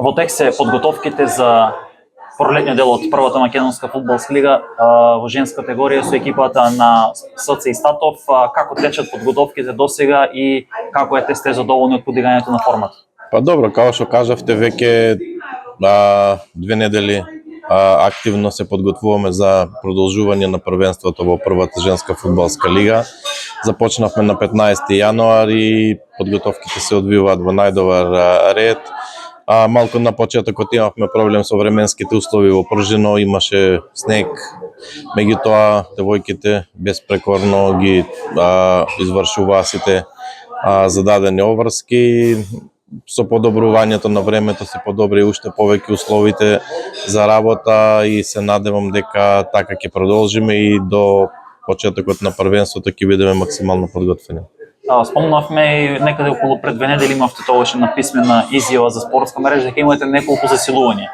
Во тек се подготовките за пролетниот дел од првата македонска фудбалска лига во женска категорија со екипата на СЦ Истатов. Како течат подготовките досега и како е сте задоволни од подигањето на формата? Па добро, како што кажавте, веќе 2 недели активно се подготвуваме за продолжување на првенството во првата женска фудбалска лига. Започнавме на 15 јануари и подготовките се одвиваат во најдобар ред. Малку на почетокот имавме проблем со временските услови во Пржино, имаше снег, меѓутоа девојките безпрекорно ги извршуваа сите зададени обврски. Со подобрувањето на времето се подобри уште повеќе условите за работа и се надевам дека така ќе продолжиме и до почетокот на првенството ќе бидеме максимално подготвени. Спомнавме и некаде околу пред 2 недели имавте тогаш на писмена изјава за спортска мрежа дека имате неколку засилувања.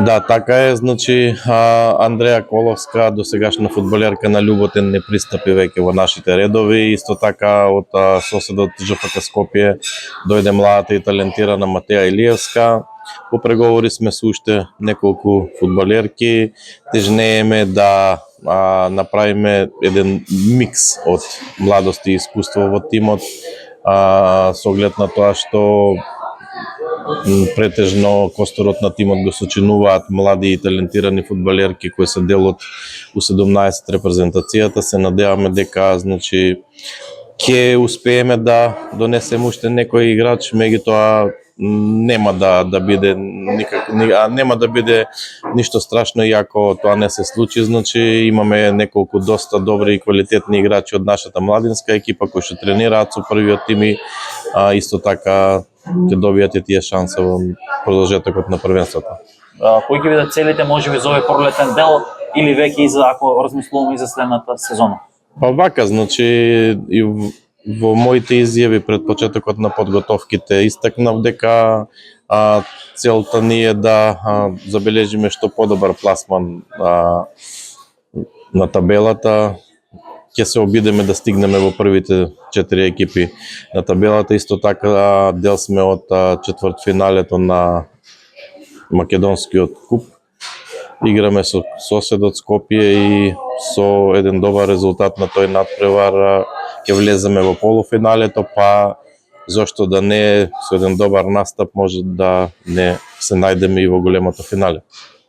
Да, така е. Значи, Андреја Коловска, досегашна фудбалерка на Љуботен, не пристапи веќе во нашите редови. Исто така од соседот ЖФК Скопје дојде младата и талентирана Матеја Илиевска. По преговори сме со уште неколку фудбалерки. Тежнееме да направиме еден микс од младост и искуство во тимот, со оглед на тоа што претежно косторот на тимот го сочинуваат млади и талентирани фудбалерки кои се дел од U17 репрезентацијата. Се надеваме дека ќе успееме да донесеме уште некој играч, меѓутоа нема да биде нема да биде ништо страшно и ако тоа не се случи. Имаме неколку доста добри и квалитетни играчи од нашата младинска екипа кои што тренираат со првиот тим и исто така ќе добијат и тие шанса во продолжетокот на првенството. Кои ќе бидат целите можеби за овој пролетен дел или веќе и за ако размислуваме и за следната сезона? Па вака, и во моите изјави пред почетокот на подготовките истакнав дека целта ни е да забележиме што подобар пласман на табелата. Ќе се обидеме да стигнеме во првите 4 екипи на табелата. Исто така дел сме од четвртфиналето на Македонскиот куп. Играме со соседот Скопје и со еден добар резултат на тој надпревар ќе влеземе во полуфиналето, па зошто да не со еден добар настап може да не се најдеме и во големото финале.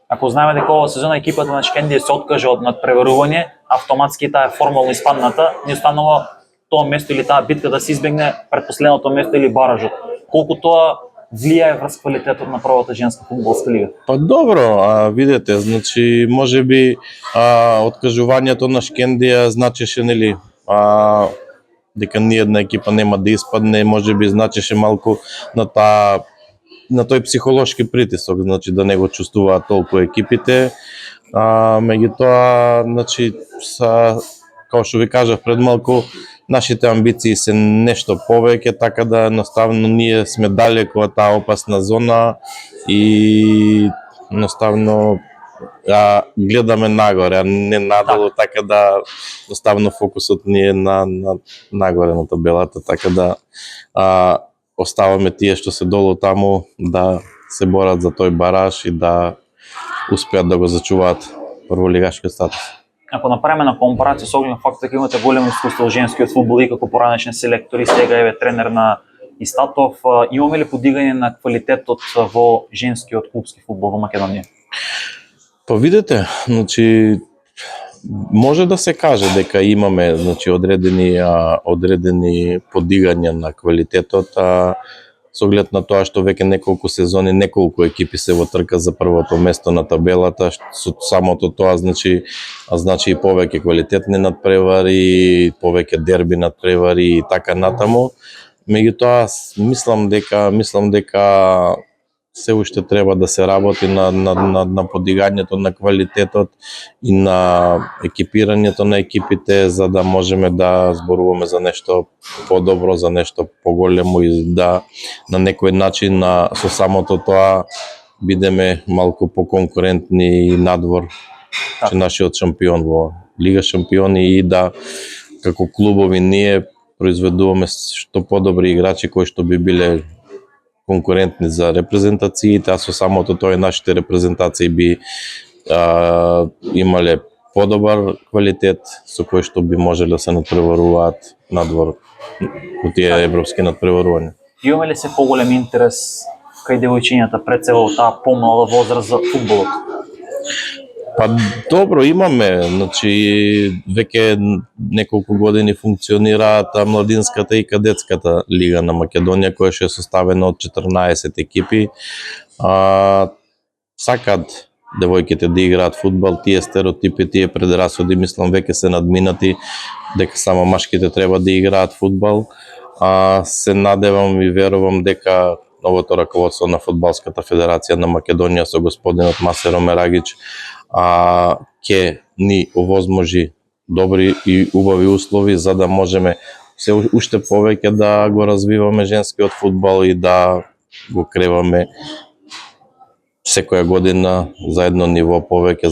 Ако знаеме дека оваа сезона екипата на Шкендија се откажа од надпреварување, автоматски таа е формално испадната, не останува тоа место или таа битка да се избегне пред последното место или баражот. Колку тоа влијае врз квалитетот на првата женска фудбалска лига? Па добро, видете, можеби откажувањето на Шкендија значеше дека ни една екипа нема да испадне, можеби значеше малку на тој психолошки притисок, да не го чувствуваат толку екипите. Меѓутоа, како што ви кажав пред малку, нашите амбиции се нешто повеќе, така да едноставно ние сме далеку од таа опасна зона и едноставно гледаме нагоре, а не надолу, така да едноставно фокусот ни е на нагоре на табелата, така да оставаме тие што се долу таму да се борат за тој бараж и да успеат да го зачуваат прволигашкиот статус. Ако направиме на компарација со оглед на фактот дека имате големо искуство во женскиот фудбал и како поранешен селектор и сега тренер на Истатов, имаме ли подигање на квалитетот во женскиот клубски фудбал во Македонија? Па видете, може да се каже дека имаме одредени подигања на квалитетот, со оглед на тоа што веќе неколку сезони, неколку екипи се во трка за првото место на табелата, со самото тоа значи и повеќе квалитетни надпревари, повеќе дерби надпревари и така натаму. Меѓутоа мислам дека се уште треба да се работи на подигањето на квалитетот и на екипирањето на екипите, за да можеме да зборуваме за нешто подобро, за нешто поголемо и да на некој начин со самото тоа бидеме малку поконкурентни и надвор нашиот шампион во Лига шампиони и да како клубови ние произведуваме што подобри играчи кои што би биле конкурентни за репрезентациите, а со самото тоа и нашите репрезентации би имале подобар квалитет со кој што би можеле да се надпреваруваат надвор од тие европски надпреварувања. Имаме ли се поголем интерес кај девојчињата пред се во таа помала возраст за фудбалот? Па добро, имаме, значи веќе неколку години функционираат младинската и кадетската лига на Македонија, која што е составена од 14 екипи. Сакаат девојките да играат фудбал, тие стереотипи, тие предрасуди, мислам веќе се надминати, дека само машките треба да играат фудбал. Се надевам и верувам дека новото раководство на Фудбалската федерација на Македонија со господинот Масеро Мерагич ќе ни овозможи добри и убави услови за да можеме се уште повеќе да го развиваме женскиот фудбал и да го креваме секоја година за едно ниво повеќе,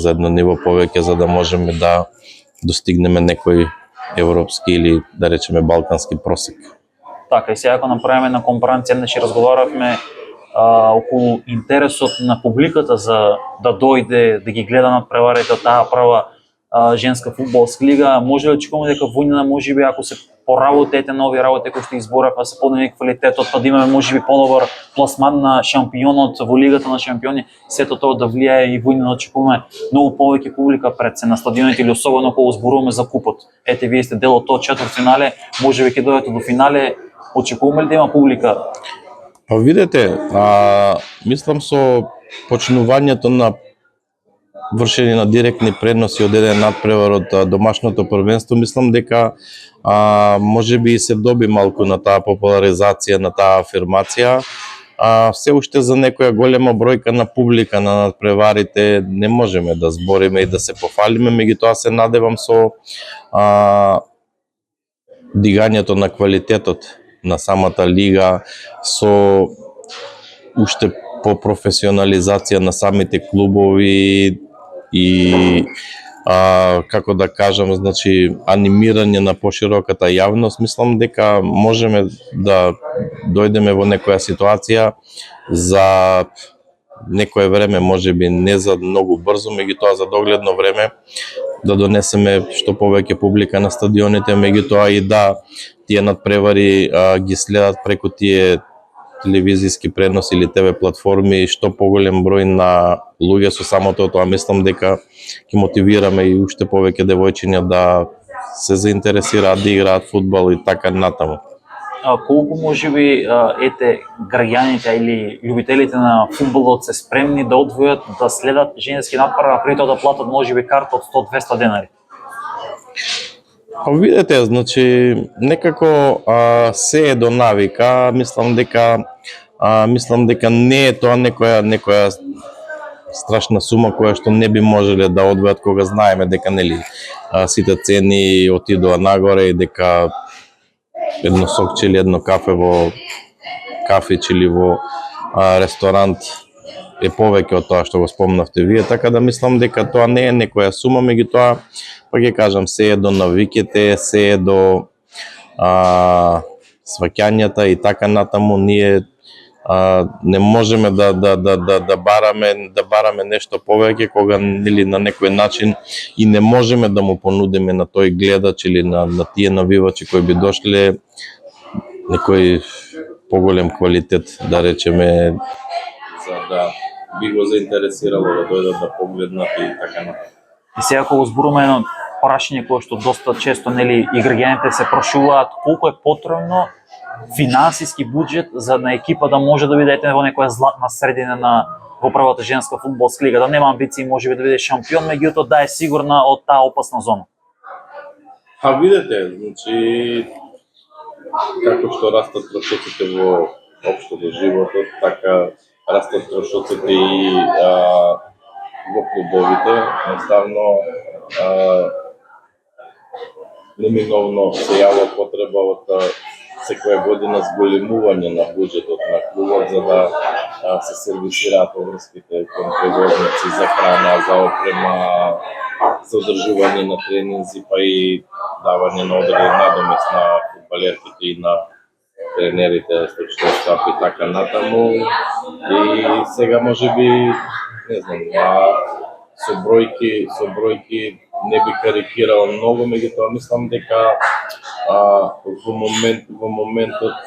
за да можеме да достигнеме некој европски или да речеме балкански просек. Така, и сега ако направиме на компаранција, значи разговаравме околу интересот на публиката за да дојде да ги гледа надпреварите од таа прва женска фудбалска лига. Може ли очекуваме дека војнина можеби ако се поработите нови работи кои што изборав, се подобри квалитетот, па да имаме можеби подобар пласман на шампионот во лигата на шампиони, сето тоа да влијае и војнина очекуваме многу повеќе публика пред се на стадионите или особено кога зборуваме за купот. Ете, вие сте дел од тоа четвртфинале, можеби ќе дојдете до финале, очекуваме ли да има публика? Па видете, мислам со почнувањето на вршење на директни преноси од еден надпревар од домашното првенство, мислам дека можеби се доби малку на таа популаризација, на таа афирмација. Се уште за некоја голема бројка на публика на надпреварите не можеме да збориме и да се пофалиме, меѓутоа се надевам со дигањето на квалитетот на самата лига, со уште по професионализација на самите клубови и како да кажам, значи анимирање на пошироката јавност, мислам дека можеме да дојдеме во некоја ситуација за некое време, можеби не за многу брзо, меѓутоа за догледно време да донесеме што повеќе публика на стадионите, меѓутоа и да тие надпревари ги следат преку тие телевизиски преноси или ТВ платформи, што поголем број на луѓе со самото тоа, мислам дека ќе мотивираме и уште повеќе девојчиња да се заинтересираат да играат фудбал и така натаму. Колку можеби граѓаните или љубителите на фудбалот се спремни да одвојат да следат женски надпревар, а пред тоа да платат можеби карта од 100-200 денари? Па видете, значи некако се е до навика, мислам дека не е тоа некоја страшна сума која што не би можеле да одвојат кога знаеме дека нели сите цени отидоа нагоре и дека едно сокче или едно кафе во кафич или во ресторант е повеќе од тоа што го спомнавте вие, така да мислам дека тоа не е некоја сума, меѓутоа па ќе кажам се е до навиките, се е до сваќањата и така натаму. Ние не можеме да бараме нешто повеќе кога или на некој начин и не можеме да му понудиме на тој гледач или на тие навивачи кои би дошле некој поголем квалитет, да речеме, за да би го заинтересирало да дојдат да погледнат и така натаму. И сега кога зборуваме едно прашање кое што доста често нели и граѓаните се прашуваат, колку е потребно финансиски буџет за на екипа да може да биде во некоја златна средина во првата женска фудбалска лига, да нема амбиции можеби да биде шампион, меѓутоа да е сигурна од таа опасна зона. Видете, значи како што растат трошоците во општото животот, така растат трошоците и во клубовите. Едноставно неминовно се јава потреба од секоја година зголемување на буџетот на клубот за да се сервисираат обврските кон превозници за храна, за опрема, за одржување на тренинзи, па и давање на одреден надомест на фудбалерките и на тренерите, стручниот штаб и така натаму. И сега можеби не знам, со бројки не би карикирал многу, меѓутоа мислам дека во моментот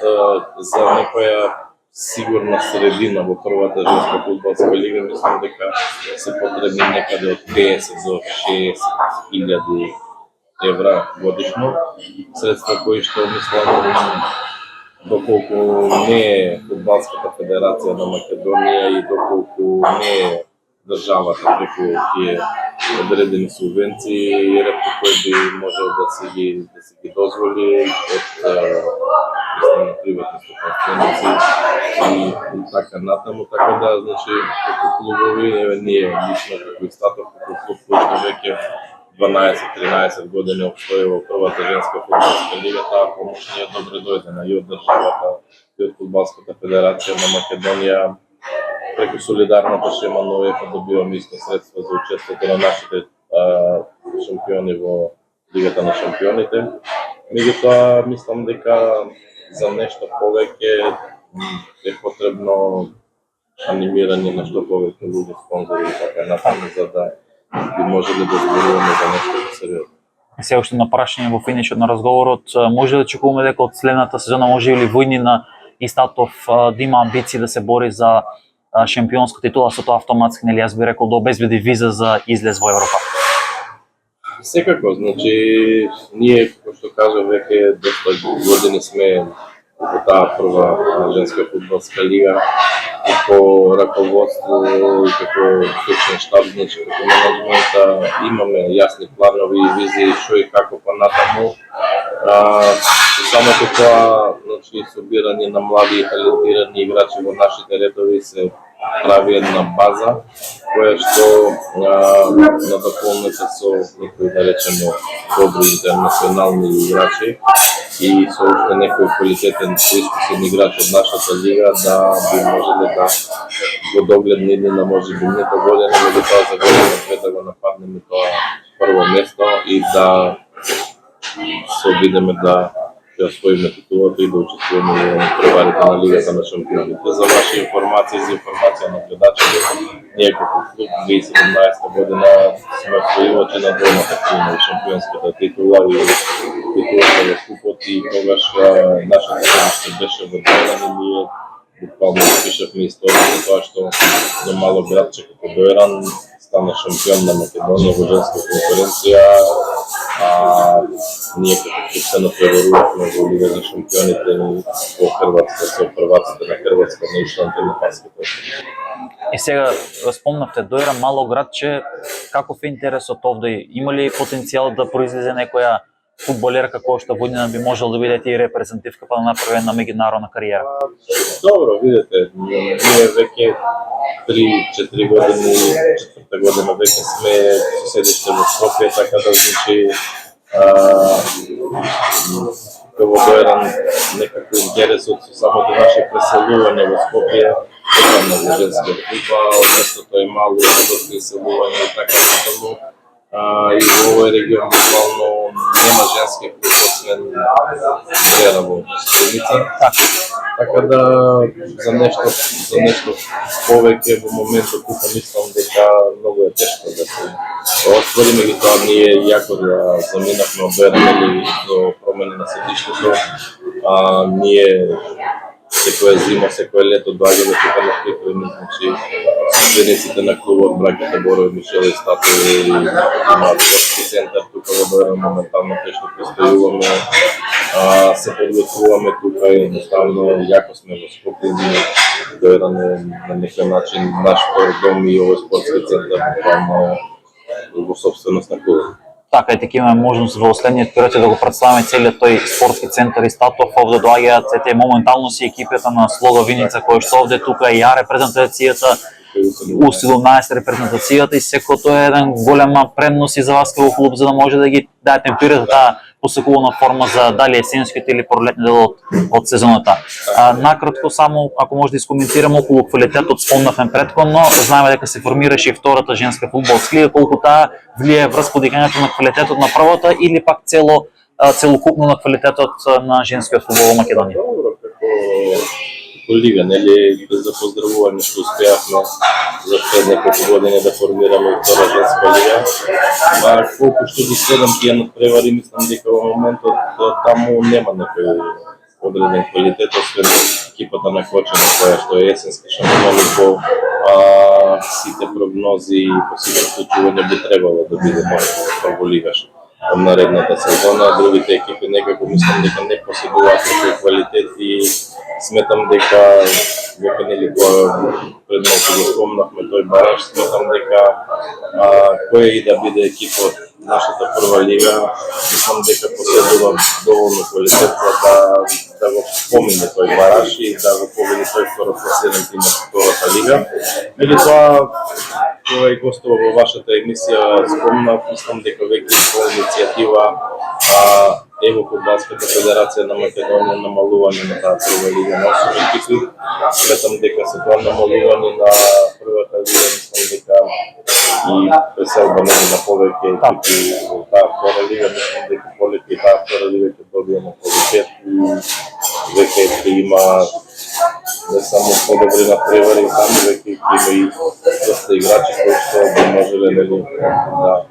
за некоја сигурна средина во првата женска фудбалска лига, мислам дека се потребни некаде од 50 до 60 илјади евра годишно. Средства кои што мислам доколку не е Фудбалската федерација на Македонија и доколку не е државата преку тие одредени субвенции, ретко кој би можел да си ги дозволи од приватни стопанственици и така натаму. Така да, значи, како клубови, ние лично како Истатор, како клуб кој што веќе 12-13 години обстои во првата женска фудбалска лига, таа помош ни е добре дојдена и од државата, и од Фудбалската федерација на Македонија. Преку солидарната шема на УЕФА добиваме исто средства за учествието на нашите шампиони во Лигата на шампионите. Меѓутоа, мислам дека за нешто повеќе е потребно анимирање на што повеќе луѓе, спонзори и така натаму, за да би можеле да зборуваме за нешто сериозно. Се уште на прашање во финишот на разговорот, може да очекуваме дека од следната сезона може или војнина Истатов да има амбиции да се бори за шампионска титула, со тоа автоматски, нели, јас би рекол да обезбеди виза за излез во Европа? Секако, значи, ние, како што кажа, веќе доста години сме во таа прва женска фудбалска лига и по раководство и како струčен штаб, значи како менеджмент имаме јасни планови и визии што и како понатаму. Самото тоа, значи, собирање на млади и талентирани играчи во нашите редови се прави една база која што надополнета со некои, да речеме, добри интернационални играчи и со уште некој квалитетен искусен играч од нашата лига да би можеле да во догледни иднина, можеби не до година, меѓутоа за година две да го нападнеме тоа прво место и да се обидеме да ја освоиме титулата и да учествуваме во преварите на Лигата на шампионите. За ваша информација, за информација на гледачите, ние како клуб 2017 година сме освојувачи на двојната финал шампионската титула и титулата во купот, и тогаш нашето седиште беше во Дојран и ние буквално пишавме историјата тоа што за мало градче како Дојран стана шампион на Македонија во женска конференција, ние како клуб се напреварувавме во Лига за шампионите во Хрватска со прваците на Хрватска на Исланд и на Паската. И сега спомнавте Дојран, мало градче, каков е интересот овде? Има ли потенцијал да произлезе некоја фудбалерка која што војнина би можел да биде и репрезентативка па да направи на меѓународна кариера? Добро, видете, ние веќе 3-4 години, четврта година веќе сме со седиште во Скопје, така да значи во Дојран некако интересот со самото наше преселување во Скопје, на женскиот фудбал, местото е мало, доста иселување и така натаму. И во овој регион буквално нема женски клуб освен Зера во Стрелица. Така да за нешто повеќе во моментот тука мислам дека многу е тешко да се отвори, меѓутоа ние јако да заминавме од Дојран или до промена на седиштето. Ние секоја зима, секоја лето доаѓаме тука на приpremi, значи собствениците на клубот, браќата Боров, Мишел и Статови, имаат спортски центар тука во Дојран, моментално те што престојуваме, се подготвуваме тука и едноставно јако сме во Скопје, Дојран е на некој начин наш втор дом и овој спортски центар буквално во собственост на клубот. Така, и така имаме можност во следниот период да го представиме целиот тој спортски центар Истатов. Овде доаѓаат сите моментално си екипата на Слога Виница, кој што овде тука и ја репрезентацијата, U17 репрезентацијата, и секој тоа е еден голема предност и за вас како клуб, за да може да ги даде температура таа посекувана форма за дали есенскиот или пролетни дел од сезоната. Накратко само, ако може да искоментираме околу квалитетот, спомнавме претходно, знаеме дека се формираше и втората женска фудбалска лига, колку таа влие врз подигањето на квалитетот на првата или пак целокупно на квалитетот на женскиот фудбал во Македонија? Добро, како лига, нели за поздравување што успеавме за пред неколку години да формираме втора женска лига. Ма колку што ги следам тие надпревари, мислам дека во моментот таму нема некој одреден квалитет, освен екипата на Кочани, која што е есенски шампион и по сите прогнози и по сите случувања би требало да биде можда прволигаш од наредната сезона. Другите екипи некако мислам дека не поседуваат некој квалитет и сметам дека нели пред малку го спомнавме тој бараж, сметам дека која и да биде екипа од нашата прва лига, мислам дека поседува доволно квалитет за да го помине тој бараж и да го победи тој второпласиран тим од втората лига. Меѓутоа, кога и гостува во вашата емисија, спомнав, мислам дека веќе по иницијатива Ево Фудбалската федерација на Македонија намалување на таа прва лига на 8 екипи. Сметам дека со тоа намалување на првата лига, мислам дека и преселба на повеќе екипи во таа втора лига, мислам дека полека и таа втора лига ќе добие на квалитет и веќе ќе има не само подобри надпревари, таму веќе ќе има и доста играчи кои што би можеле да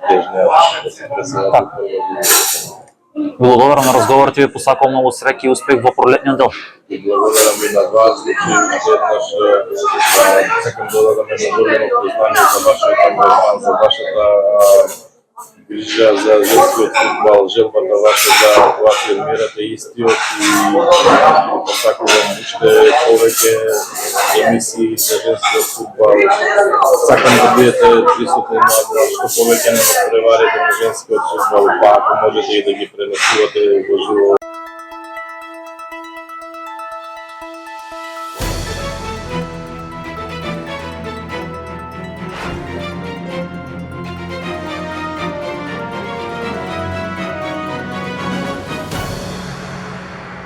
тежнеат да се преселат во прва лига. Било добро на разговорот и ви посакувам многу среќа и успех во пролетниот дел. Благодарам и на вас, значи еднаш сакам да дадам едно големо признание за вашиот ангажман, за вашата грижа за женскиот фудбал, желбата ваша да го афирмирате истиот и посакувам уште повеќе емисии за женскиот фудбал. Сакам да бидете присутни на што повеќе на надпреварите на женскиот фудбал, па ако можете и да ги пренесувате во живо